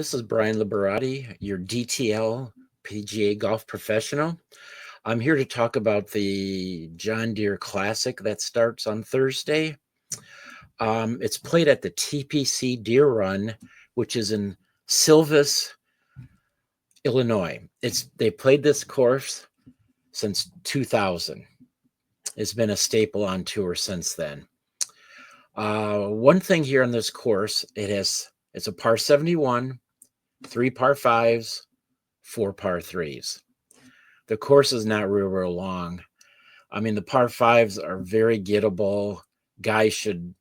This is Brian Liberati, your DTL PGA Golf professional. I'm here to talk about the John Deere Classic that starts on Thursday. It's played at the TPC Deere Run, which is in Silvis, Illinois. They played this course since 2000. It's been a staple on tour since then. One thing here on this course, it's a par 71, 3 par 5s, 4 par 3s. The course is not real long. I mean, the par 5s are very gettable. Guys should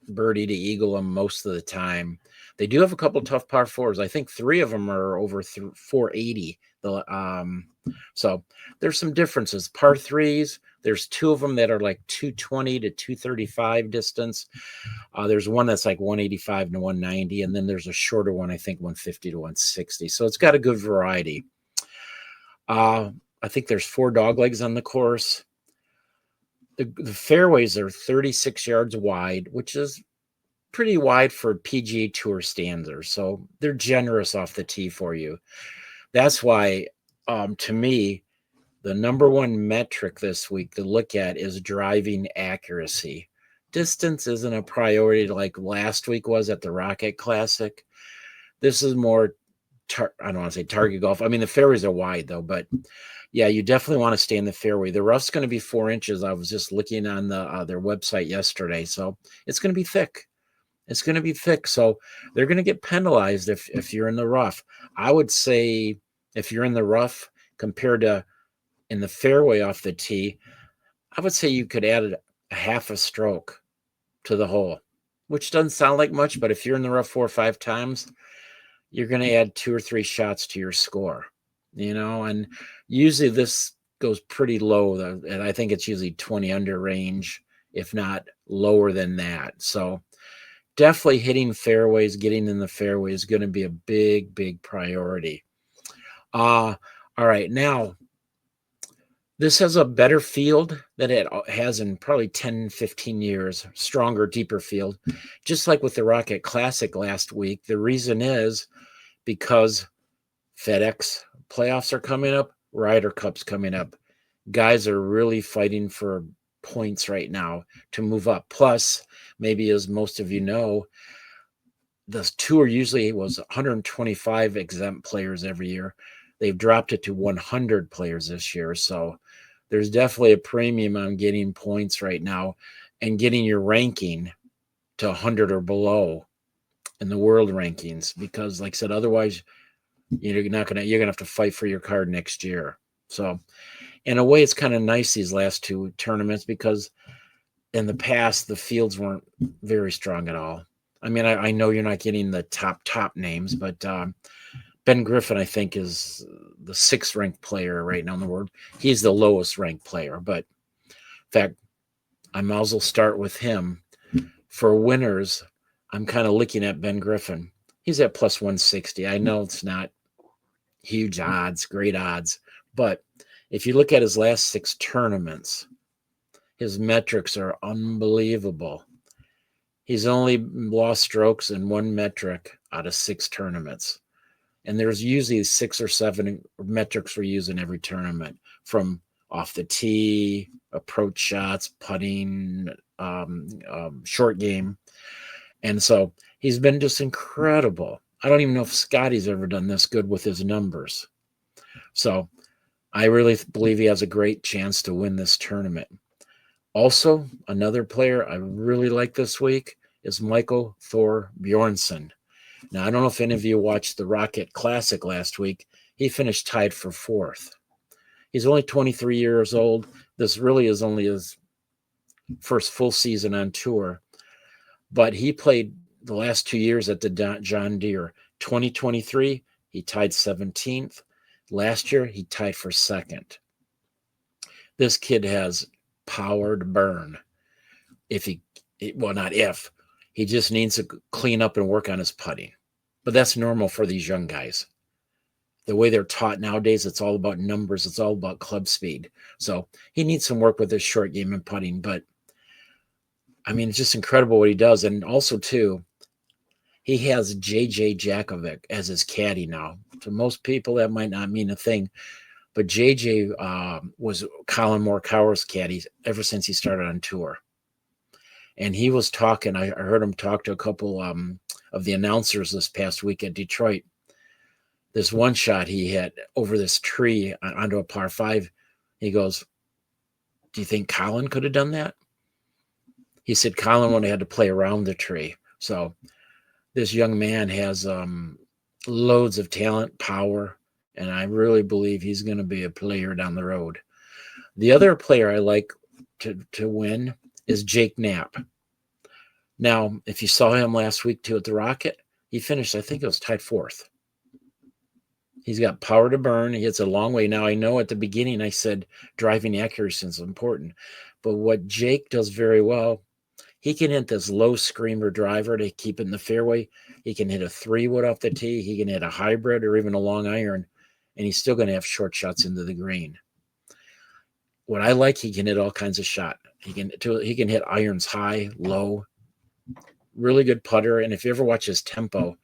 birdie to eagle them most of the time. They do have a couple tough par 4s. I think 3 of them are over 480. So there's some differences. Par 3s, there's 2 of them that are like 220 to 235 distance. There's one that's like 185 to 190, and then there's a shorter one, I think 150 to 160. So it's got a good variety. I think there's 4 dog legs on the course. The fairways are 36 yards wide, which is pretty wide for PGA Tour standards. So they're generous off the tee for you. That's why, to me, the number one metric this week to look at is driving accuracy. Distance isn't a priority like last week was at the Rocket Classic. This is more, I don't want to say target golf. I mean, the fairways are wide, though. But, yeah, you definitely want to stay in the fairway. The rough's going to be 4 inches. I was just looking on their website yesterday. So it's going to be thick. It's going to be thick. So they're going to get penalized if you're in the rough. I would say if you're in the rough compared to in the fairway off the tee, I would say you could add a half a stroke to the hole, which doesn't sound like much, but if you're in the rough 4 or 5 times, you're going to add 2 or 3 shots to your score, and usually this goes pretty low, and I think it's usually 20 under range, if not lower than that. So definitely hitting fairways, getting in the fairway is going to be a big, big priority. All right, now, this has a better field than it has in probably 10, 15 years, stronger, deeper field. Just like with the Rocket Classic last week, the reason is because FedEx playoffs are coming up, Ryder Cup's coming up. Guys are really fighting for points right now to move up. Plus, maybe as most of you know, the tour usually was 125 exempt players every year. They've dropped it to 100 players this year. So there's definitely a premium on getting points right now and getting your ranking to 100 or below in the world rankings, because like I said, otherwise you're going to have to fight for your card next year. So in a way, it's kind of nice these last 2 tournaments, because in the past, the fields weren't very strong at all. I mean, I know you're not getting the top names, but Ben Griffin, I think, is the 6th ranked player right now in the world. He's the lowest ranked player. But in fact, I might as well start with him. For winners, I'm kind of looking at Ben Griffin. He's at plus 160. I know it's not huge odds, great odds. But if you look at his last 6 tournaments, his metrics are unbelievable. He's only lost strokes in 1 metric out of 6 tournaments. And there's usually 6 or 7 metrics we use in every tournament, from off the tee, approach shots, putting, short game. And so he's been just incredible. I don't even know if Scotty's ever done this good with his numbers. So I really believe he has a great chance to win this tournament. Also, another player I really like this week is Michael Thor Bjornsson. Now, I don't know if any of you watched the Rocket Classic last week. He finished tied for 4th. He's only 23 years old. This really is only his first full season on tour. But he played the last 2 years at the John Deere. 2023, he tied 17th. Last year, he tied for 2nd. This kid has power to burn. He just needs to clean up and work on his putting. But that's normal for these young guys. The way they're taught nowadays, it's all about numbers. It's all about club speed. So he needs some work with his short game and putting. But, I mean, it's just incredible what he does. And also, too, He has J.J. Jakovic as his caddy now. To most people, that might not mean a thing, but J.J. Was Colin Morikawa's caddy ever since he started on tour. And he was talking, I heard him talk to a couple of the announcers this past week at Detroit. This one shot he hit over this tree onto a par 5, he goes, "Do you think Colin could have done that?" He said Colin would have had to play around the tree. So this young man has loads of talent, power, and I really believe he's going to be a player down the road. The other player I like to win is Jake Knapp. Now, if you saw him last week too at the Rocket, he finished, I think it was tied 4th. He's got power to burn. He hits a long way. Now, I know at the beginning I said driving accuracy is important, but what Jake does very well, he can hit this low screamer driver to keep it in the fairway. He can hit a 3-wood off the tee. He can hit a hybrid or even a long iron, and he's still going to have short shots into the green. What I like, he can hit all kinds of shot. He can hit irons high, low, really good putter. And if you ever watch his tempo,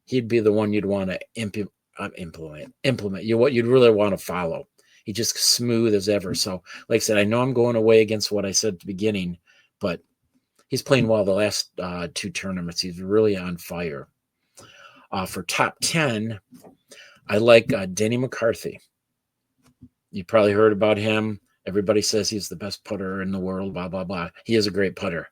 he'd be the one you'd want to implement. What you'd really want to follow. He's just smooth as ever. So, like I said, I know I'm going away against what I said at the beginning, but he's playing well the last 2 tournaments. He's really on fire. For top 10, I like Denny McCarthy. You probably heard about him. Everybody says he's the best putter in the world, blah, blah, blah. He is a great putter.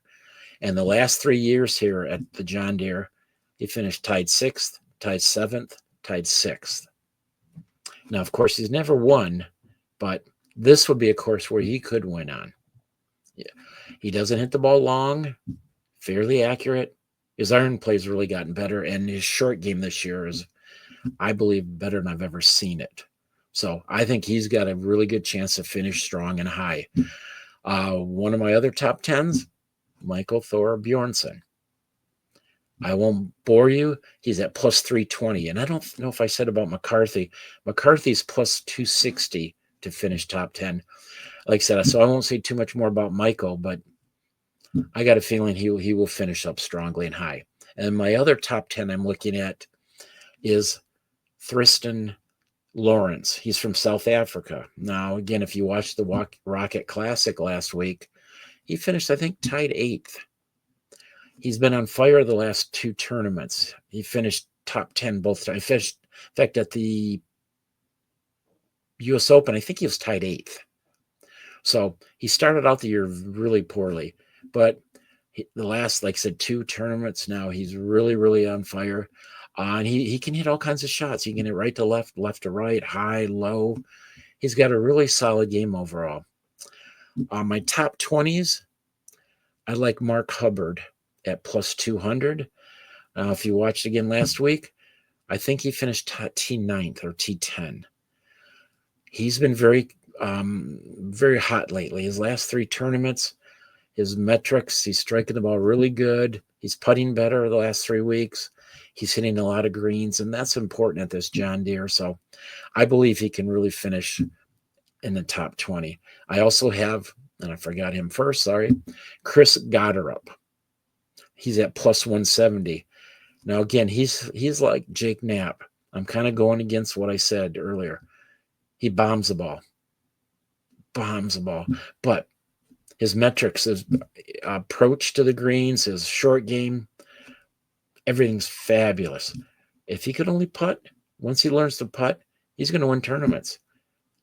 And the last 3 years here at the John Deere, he finished tied 6th, tied 7th, tied 6th. Now, of course, he's never won, but this would be a course where he could win on. Yeah. He doesn't hit the ball long, fairly accurate. His iron play's really gotten better, and his short game this year is, I believe, better than I've ever seen it. So I think he's got a really good chance to finish strong and high. One of my other top 10s, Michael Thor Bjornsson. I won't bore you. He's at plus 320. And I don't know if I said about McCarthy. McCarthy's plus 260 to finish top 10. Like I said, so I won't say too much more about Michael, but I got a feeling he will finish up strongly and high. And my other top 10 I'm looking at is Thriston Lawrence. He's from South Africa. Now, again, if you watched the Rocket Classic last week, he finished, I think, tied 8th. He's been on fire the last 2 tournaments. He finished top 10 both times. In fact, at the U.S. Open, I think he was tied 8th. So he started out the year really poorly. But the last, like I said, 2 tournaments now, he's really, really on fire. And he can hit all kinds of shots. He can hit right to left, left to right, high, low. He's got a really solid game overall. My top 20s, I like Mark Hubbard at plus 200. Now, if you watched again last week, I think he finished T9th or T10. He's been very, very hot lately. His last 3 tournaments, his metrics, he's striking the ball really good. He's putting better the last 3 weeks. He's hitting a lot of greens, and that's important at this John Deere. So I believe he can really finish in the top 20. I also have, and I forgot him first, sorry, Chris Gotterup. He's at plus 170. Now, again, he's like Jake Knapp. I'm kind of going against what I said earlier. He bombs the ball. But his metrics, his approach to the greens, his short game, everything's fabulous. If he could only putt, once he learns to putt, he's going to win tournaments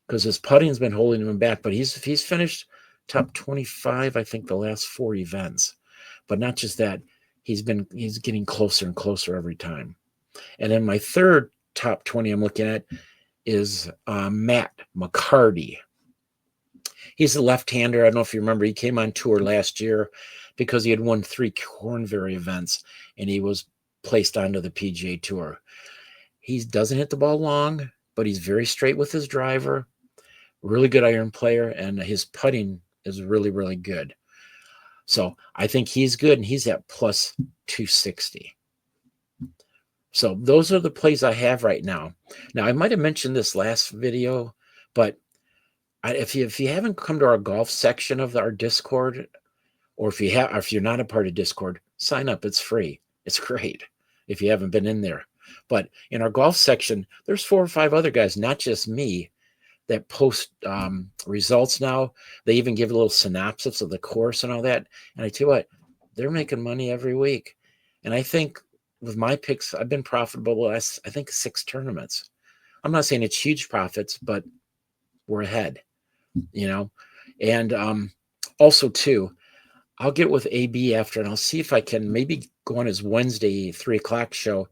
because his putting's been holding him back. But he's finished top 25, I think, the last 4 events. But not just that, he's getting closer and closer every time. And then my third top 20 I'm looking at is Matt McCarty. He's a left-hander. I don't know if you remember, he came on tour last year because he had won 3 Corn Ferry events, and he was placed onto the PGA Tour. He doesn't hit the ball long, but he's very straight with his driver, really good iron player, and his putting is really, really good. So I think he's good, and he's at plus 260. So those are the plays I have right now. Now, I might have mentioned this last video, but if you haven't come to our golf section of our Discord, or if you're not a part of Discord, sign up. It's free. It's great. if you haven't been in there. But in our golf section, there's 4 or 5 other guys, not just me, that post results now. They even give a little synopsis of the course and all that. And I tell you what, they're making money every week. And I think with my picks, I've been profitable the last, I think, 6 tournaments. I'm not saying it's huge profits, but we're ahead, you know. And also, too, I'll get with AB after, and I'll see if I can maybe go on his Wednesday 3:00 show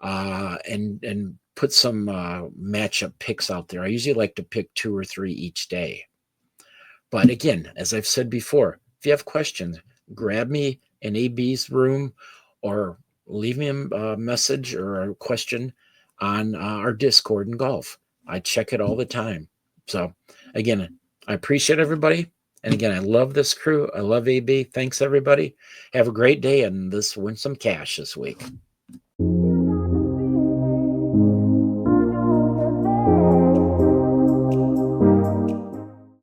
and put some matchup picks out there. I usually like to pick 2 or 3 each day. But again, as I've said before, if you have questions, grab me in AB's room or leave me a message or a question on our Discord in golf. I check it all the time. So again, I appreciate everybody. And again, I love this crew. I love AB. Thanks, everybody. Have a great day, and let's win some cash this week.